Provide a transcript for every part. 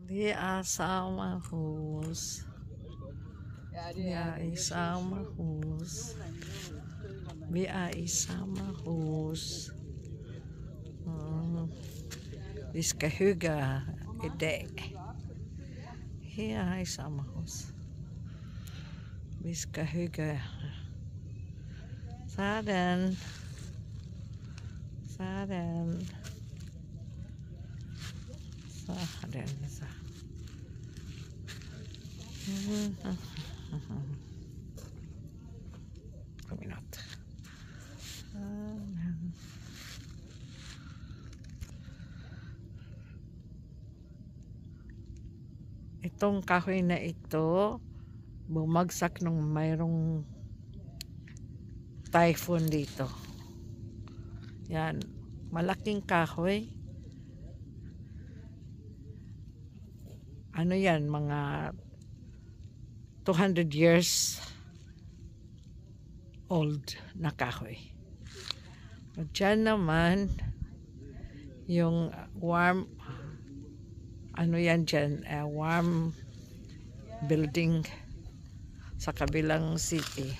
Det är samma hus. Vi är i samma hus. Vi är i samma hus. Vi ska hugga idag. Här i samma hus. Vi ska hugga. Sådan. Sådan. Sådan. Kuminat. Itong kahoy na ito bumagsak nung mayroong typhoon dito. Yan, malaking kahoy. Ano yan, mga 200 years old na kahoy. At dyan naman yung warm, ano yan dyan, warm building sa kabilang city.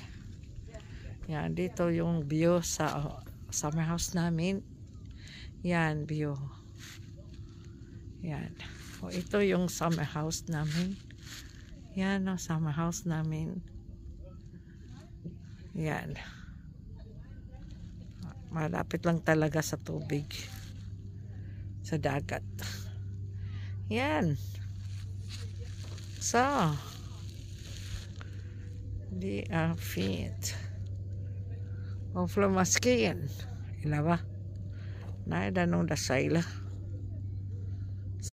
Yan, dito yung view sa summer house namin. Yan, view. Yan. O, ito yung summer house namin. Yan, o, summer house namin. Yan. Malapit lang talaga sa tubig. Sa dagat. Yan. So, di are fit. Och flammasken. Eller va? Nej, det är nog där sejla.